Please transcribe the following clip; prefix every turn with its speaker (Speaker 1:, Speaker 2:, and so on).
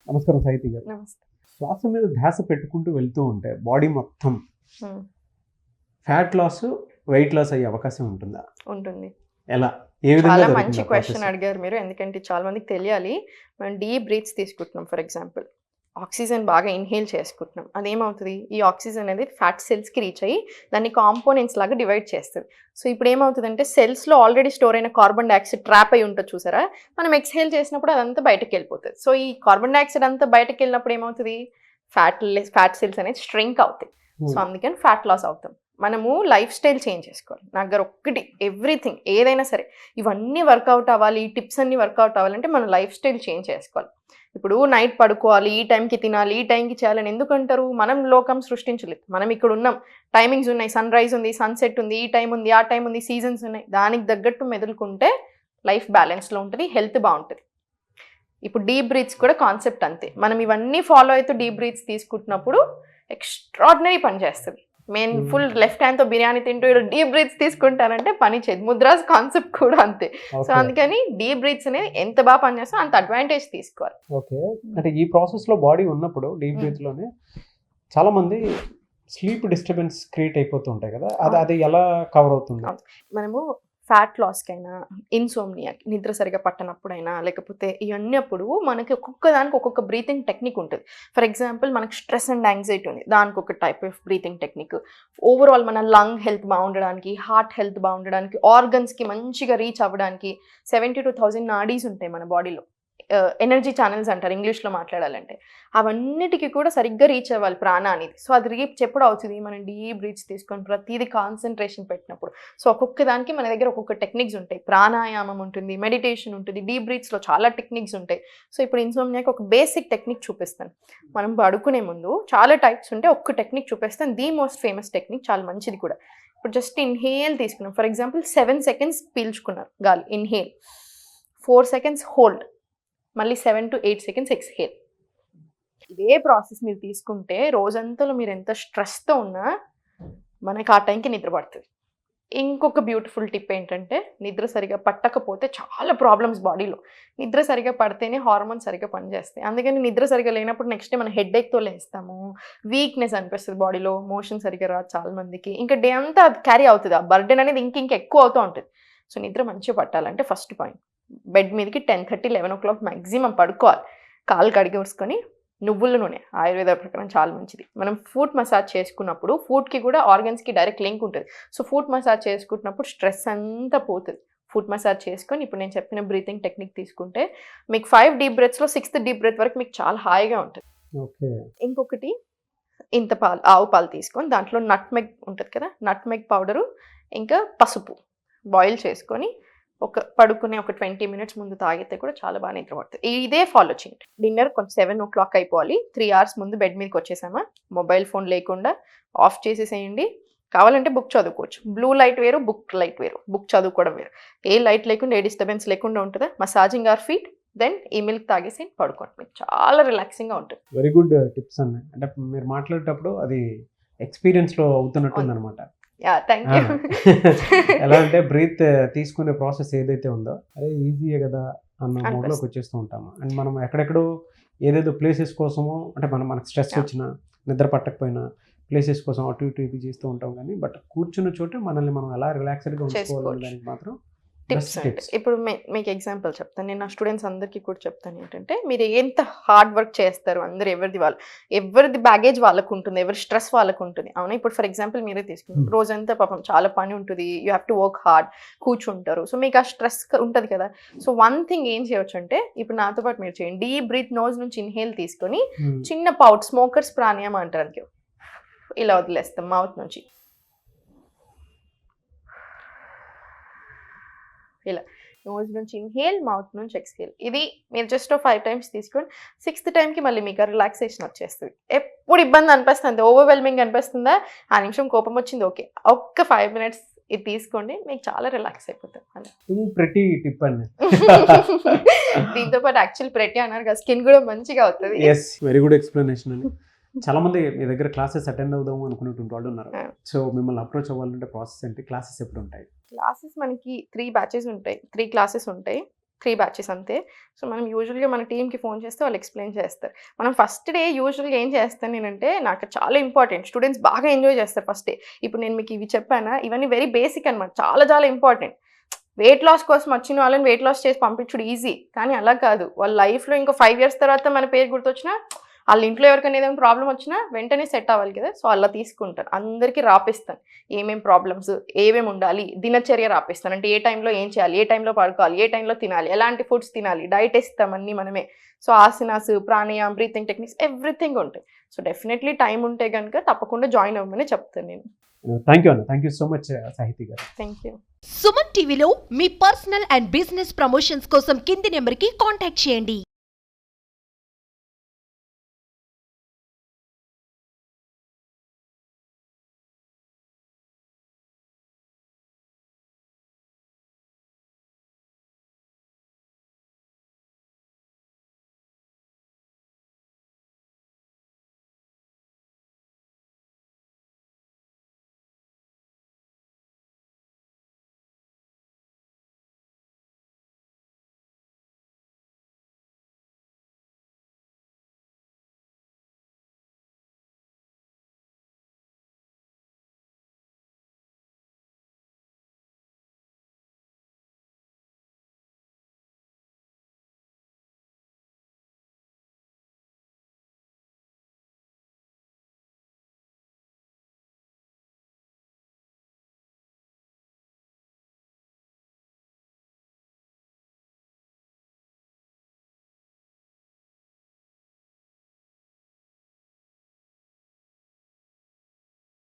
Speaker 1: నమస్కారం సాహితీ గారు.
Speaker 2: నమస్తే.
Speaker 1: శ్వాస మీద ధ్యాస పెట్టుకుంటూ వెళ్తూ ఉంటే బాడీ మొత్తం
Speaker 2: హ్మ్.
Speaker 1: ఫ్యాట్ లాస్, వెయిట్ లాస్ అయ్యే అవకాశం ఉంటుందా?
Speaker 2: ఉంటుంది.
Speaker 1: ఎలా? ఏ విధంగా
Speaker 2: చాలా
Speaker 1: జరుగుతుంది
Speaker 2: మంచి
Speaker 1: ఆ
Speaker 2: క్వెషన్
Speaker 1: ప్రాసెస్?
Speaker 2: అడిగారు మీరు. ఎందుకంటే చాలా మందికి తెలియాలి. మనం డీప్ బ్రీత్స్ తీసుకుంటున్నాం ఫర్ ఎగ్జాంపుల్. ఆక్సిజన్ బాగా ఇన్‌హేల్ చేసుకుంటున్నాం. అదేమవుతది? ఈ ఆక్సిజన్ అనేది ఫ్యాట్ సెల్స్‌కి రీచ్ అయ్యి దాన్ని కాంపోనెంట్స్ లాగా డివైడ్ చేస్తది. సో, ఇప్పుడు ఏమవుతదంటే సెల్స్‌లో ఆల్రెడీ స్టోర్ అయిన కార్బన్ డయాక్సైడ్ ట్రాప్ అయ్యి ఉంటది చూసారా? మనం ఎక్స్‌హేల్ చేసినప్పుడు అదంతా బయటకెళ్ళిపోతది. సో, ఈ కార్బన్ డయాక్సైడ్ అంతా బయటకెళ్ళినప్పుడు ఏమవుతది? ఫ్యాట్ సెల్స్ అనేది స్ట్రింక్ అవుతాయి. సో, అందుకని ఫ్యాట్ లాస్ అవుతాం. మనము లైఫ్ స్టైల్ చేంజ్ చేసుకోవాలి. నా దగ్గర ఒక్కటి ఎవ్రీథింగ్ ఏదైనా సరే ఇవన్నీ వర్కౌట్ అవ్వాలి, ఈ టిప్స్ అన్నీ వర్కౌట్ అవ్వాలంటే మన లైఫ్ స్టైల్ చేంజ్ చేసుకోవాలి. ఇప్పుడు నైట్ పడుకోవాలి, ఈ టైంకి తినాలి, ఈ టైంకి చేయాలని ఎందుకంటారు? మనం లోకం సృష్టించలేదు. మనం ఇక్కడ ఉన్నాం. టైమింగ్స్ ఉన్నాయి. సన్‌రైజ్ ఉంది, సన్‌సెట్ ఉంది, ఈ టైం ఉంది, ఆ టైం ఉంది, సీజన్స్ ఉన్నాయి. దానికి తగ్గట్టు మెదులుకుంటే లైఫ్ బ్యాలెన్స్‌లో ఉంటది. హెల్త్ బావుంటది. ఇప్పుడు డీప్ బ్రీత్స్ కూడా కాన్సెప్ట్ అంతే. మనం ఇవన్నీ ఫాలో అవుతూ డీప్ బ్రీత్స్ తీసుకుంటున్నప్పుడు ఎక్స్‌ట్రార్డినరీ పని చేస్తది. నేను ఫుల్ లెఫ్ట్ హ్యాండ్‌తో బిర్యానీ తింటూ ఈడ డీప్ బ్రీత్స్ తీసుకుంటానంటే పని చేయదు. ముద్రాస్ కాన్సెప్ట్ కూడా అంతే. సో, అందుకని డీప్ బ్రీత్స్ అనేది ఎంత బాగా పనిచేస్తుందో అంత అడ్వాంటేజ్ తీసుకోవాలి.
Speaker 1: ఓకే. అంటే ఈ ప్రాసెస్‌లో బాడీ ఉన్నప్పుడు డీప్ బ్రీత్‌లోనే చాలా మంది స్లీప్ డిస్టర్బెన్స్ క్రియేట్ అయిపోతూ ఉంటాయి కదా! అది ఎలా కవర్ అవుతుంది?
Speaker 2: మనము ఫ్యాట్ లాస్‌కైనా, ఇన్సోమ్నియా నిద్ర సరిగ్గా పట్టనప్పుడైనా, లేకపోతే ఇవన్నీ అప్పుడు మనకి ఒక్కొక్క దానికి ఒక్కొక్క బ్రీతింగ్ టెక్నిక్ ఉంటది. ఫర్ ఎగ్జాంపుల్ మనకి స్ట్రెస్ అండ్ యాంగ్జైటీ ఉంది. దానికి ఒక type of breathing technique. Overall మన లంగ్ హెల్త్ బాగుండడానికి, హార్ట్ హెల్త్ బాగుండడానికి, ఆర్గన్స్‌కి మంచిగా రీచ్ అవ్వడానికి 70,000 నాడీస్ ఉంటాయి మన బాడీలో. ఎనర్జీ ఛానెల్స్ అంటారు ఇంగ్లీష్‌లో మాట్లాడాలంటే. అవన్నిటికి కూడా సరిగ్గా రీచ్ అవ్వాలి ప్రాణ అనేది. సో, అది రీచ్ ఎప్పుడు అవుతది? మనం డీప్ బ్రీత్స్ తీసుకొని ప్రతీది కాన్సంట్రేషన్ పెట్టినప్పుడు. సో, ఒక్కొక్క దానికి మన దగ్గర ఒక్కొక్క టెక్నిక్స్ ఉంటాయి. ప్రాణాయామం ఉంటుంది, మెడిటేషన్ ఉంటుంది, డీప్ బ్రీత్స్‌లో చాలా టెక్నిక్స్ ఉంటాయి. సో, ఇప్పుడు ఇన్సోమ్నియాకి ఒక బేసిక్ టెక్నిక్ చూపిస్తాను. మనం పడుకునే ముందు చాలా టైప్స్ ఉంటాయి. ఒక్క టెక్నిక్ చూపిస్తాను. ది మోస్ట్ ఫేమస్ టెక్నిక్ చాలా మంచిది కూడా. ఇప్పుడు జస్ట్ ఇన్‌హేల్ తీసుకున్నాం. ఫర్ ఎగ్జాంపుల్ 7 సెకండ్స్ పీల్చుకున్నారు గాలి ఇన్‌హేల్. 4 seconds hold. మళ్ళీ 7-8 సెకండ్స్ ఎక్స్‌హేల్. ఇదే ప్రాసెస్ మీరు తీసుకుంటే రోజంతలో మీరు ఎంత స్ట్రెస్‌తో ఉన్నా మనకి ఆ టైంకి నిద్ర పడతది. ఇంకొక బ్యూటిఫుల్ టిప్ ఏంటంటే నిద్ర సరిగ్గా పట్టకపోతే చాలా ప్రాబ్లమ్స్ బాడీలో. నిద్ర సరిగ్గా పడితేనే హార్మోన్స్ సరిగ్గా పనిచేస్తాయి. అందుకని నిద్ర సరిగ్గా లేనప్పుడు నెక్స్ట్ డే మనం హెడేక్‌తో లేస్తాము. వీక్‌నెస్ అనిపిస్తది బాడీలో. మోషన్ సరిగ్గా రాదు చాలా మందికి. ఇంకా డే అంతా అది క్యారీ అవుతది. ఆ బర్డెన్ అనేది ఇంక ఎక్కువ అవుతూ ఉంటది. సో, నిద్ర మంచిగా పట్టాలంటే ఫస్ట్ పాయింట్ బెడ్ మీదకి 10:30, 11:00 మాక్సిమం పడుకోవాలి. కాళ్ళు కడిగేసుకొని నువ్వుల నూనె ఆయుర్వేద ప్రకారం చాలా మంచిది. మనం ఫుట్ మసాజ్ చేసుకున్నప్పుడు ఫుట్‌కి కూడా ఆర్గన్స్‌కి డైరెక్ట్ లింక్ ఉంటది. సో, ఫుట్ మసాజ్ చేసుకుంటున్నప్పుడు స్ట్రెస్ అంతా పోతది. ఫుట్ మసాజ్ చేసుకొని ఇప్పుడు నేను చెప్పిన బ్రీతింగ్ టెక్నిక్ తీసుకుంటే మీకు 5 డీప్ బ్రెత్స్‌లో 6థ్ డీప్ బ్రెత్ వరకు మీకు చాలా హాయిగా ఉంటది.
Speaker 1: ఓకే.
Speaker 2: ఇంకొకటి ఇంత పాలు ఆవు పాలు తీసుకొని దాంట్లో నట్‌మెగ్ ఉంటది కదా! నట్‌మెగ్ పౌడరు ఇంకా పసుపు బాయిల్ చేసుకొని పడుకునే ఒక 20 మినిట్స్ ముందు తాగితే కూడా చాలా బాగా నిద్ర పడతది. ఇదే ఫాలో చేయండి. డిన్నర్ కొంచెం 7:00 అయిపోవాలి. 3 అవర్స్ ముందు బెడ్ మీదకొచ్చేసామా, మొబైల్ ఫోన్ లేకుండా ఆఫ్ చేసేసేయండి. కావాలంటే బుక్ చదువుకోవచ్చు. బ్లూ లైట్ వేరు, బుక్ లైట్ వేరు. బుక్ చదువుకోవడం వేరు. ఏ లైట్ లేకుండా, ఏ డిస్టర్బెన్స్ లేకుండా ఉంటదా, మసాజింగ్ అవర్ ఫీట్, దెన్ ఈ మిల్క్ తాగేసి పడుకోండి. మీకు చాలా రిలాక్సింగ్‌గా ఉంటుంది.
Speaker 1: వెరీ గుడ్ టిప్స్ అండి. అంటే మీరు మాట్లాడేటప్పుడు అది ఎక్స్‌పీరియన్స్‌లో అవుతున్నట్టుందనమాట.
Speaker 2: యాహ్! Thank you.
Speaker 1: ఎలా అంటే బ్రీత్ తీసుకునే ప్రాసెస్ ఏదైతే ఉందో అదే ఈజీయే కదా అన్న మోడ్‌లోకి
Speaker 2: అనిపిస్తుంది.
Speaker 1: వచ్చేస్తూ ఉంటాము. అండ్ మనం ఎక్కడెక్కడో ఏదేదో ప్లేసెస్ కోసమో అంటే మనకు స్ట్రెస్
Speaker 2: యాహ్!
Speaker 1: వచ్చినా, నిద్ర పట్టకపోయినా ప్లేసెస్ కోసం అటు ఇటు ఇది చేస్తూ ఉంటాం కానీ బట్ కూర్చున్న చోటే మనల్ని మనం ఎలా రిలాక్స్‌డ్‌గా ఉంచుకోవాలనే
Speaker 2: చేసుకోవచ్చు.
Speaker 1: దానికి మాత్రం
Speaker 2: టిప్స్
Speaker 1: బెస్ట్
Speaker 2: అంటే
Speaker 1: టిప్స్.
Speaker 2: ఇప్పుడు మీకు ఎగ్జాంపుల్ చెప్తాను. నేను నా స్టూడెంట్స్ అందరికీ కూడా చెప్తాను ఏంటంటే, మీరు ఎంత హార్డ్ వర్క్ చేస్తారు అందరూ ఎవరిది బ్యాగేజ్ వాళ్ళకుంటుంది. ఎవరి స్ట్రెస్ వాళ్ళకుంటుంది. అవునా? ఇప్పుడు ఫర్ ఎగ్జాంపుల్ మీరే తీసుకుందాం. రోజంతా పాపం చాలా పని ఉంటది. You have to work hard. కూర్చుంటారు. సో, మీకు ఆ స్ట్రెస్ ఉంటది కదా! సో, వన్ థింగ్ ఏం చేయొచ్చంటే, ఇప్పుడు నాతో పాటు మీరు చేయండి. డీప్ బ్రీత్ నోస్ నుంచి ఇన్‌హేల్ తీసుకొని చిన్న పౌట్ స్మోకర్స్ ప్రాణాయామం అంటారు అందుకే. ఇలా వదిలేస్తాం మౌత్ నుంచి. ఇలా నోస్ నుంచి ఇన్‌హేల్, మౌత్ నుంచి ఎక్స్‌హేల్. ఇది మీరు జస్ట్ 5 టైమ్స్ తీసుకొని 6థ్ టైమ్‌కి మళ్ళీ మీకు ఆ రిలాక్సేషన్ వచ్చేస్తది. ఎప్పుడు ఇబ్బంది అనిపిస్తుంది, ఓవర్‌వెల్మింగ్ అనిపిస్తుందా, ఆ నిమిషం కోపం వచ్చింది ఓకే. ఒక్క 5 మినిట్స్ ఇది తీసుకోండి. మీకు చాలా రిలాక్స్ అయిపోతారు. అలా.
Speaker 1: ప్రతి టిప్ అండి.
Speaker 2: దీంతో పాటు యాక్చువల్ ప్రెటీ అన్నారు కదా! స్కిన్ కూడా మంచిగా అవుతది.
Speaker 1: యెస్. వెరీ గుడ్ ఎక్స్‌ప్లనేషన్ అండి. చాలా మంది మీ దగ్గర క్లాసెస్ అటెండ్ అవుదాము అనుకునేటువంటి వాళ్ళు ఉన్నారు.
Speaker 2: ఆ!
Speaker 1: సో, మిమ్మల్ని అప్రోచ్ అవ్వాలంటే ప్రాసెస్ ఏంటి? క్లాసెస్ ఎప్పుడు ఉంటాయి?
Speaker 2: క్లాసెస్ మనకి 3 బ్యాచెస్ ఉంటాయి. 3 క్లాసెస్ ఉంటాయి. 3 బ్యాచెస్ అంతే. సో మనం యూజువల్గా మన టీమ్కి ఫోన్ చేస్తే వాళ్ళు ఎక్స్ప్లెయిన్ చేస్తారు. మనం ఫస్ట్ డే యూజువల్గా ఏం చేస్తాను నేనంటే, నాకు చాలా ఇంపార్టెంట్, స్టూడెంట్స్ బాగా ఎంజాయ్ చేస్తారు ఫస్ట్ డే. ఇప్పుడు నేను మీకు ఇవి చెప్పానా, ఇవన్నీ వెరీ బేసిక్ అనమాట, చాలా చాలా ఇంపార్టెంట్. వెయిట్ లాస్ కోసం వచ్చిన వాళ్ళని వెయిట్ లాస్ చేసి పంపించుడు ఈజీ, కానీ అలా కాదు. వాళ్ళ లైఫ్లో ఇంకో 5 years తర్వాత మన పేరు గుర్తొచ్చినా, వాళ్ళ ఇంట్లో ఎవరికైనా ఏదైనా ప్రాబ్లం వచ్చినా వెంటనే సెట్ అవ్వాలి కదా. సో అలా తీసుకుంటాను, అందరికీ రాపిస్తాను ఏమేం ప్రాబ్లమ్స్, ఏమేమి ఉండాలి, దినచర్య రాపిస్తాను. అంటే ఏ టైంలో ఏం చేయాలి, ఏ టైంలో పడుకోవాలి, ఏ టైంలో తినాలి, ఎలాంటి ఫుడ్స్ తినాలి, డైట్ ఇస్తాం అన్నీ మనమే. సో ఆసనాస్, ప్రాణాయామం, బ్రీతింగ్ టెక్నిక్స్ ఎవ్రీథింగ్ ఉంటాయి. సో డెఫినెట్లీ టైం ఉంటే కనుక తప్పకుండా జాయిన్ అవ్వమని చెప్తాను నేను.
Speaker 1: థ్యాంక్ యూ అన్న, thank you so much Sahiti garu.
Speaker 2: Thank you.
Speaker 3: Suman టీవీలో మీ పర్సనల్ అండ్ బిజినెస్ ప్రమోషన్స్ కోసం కింది నెంబర్కి కాంటాక్ట్ చేయండి.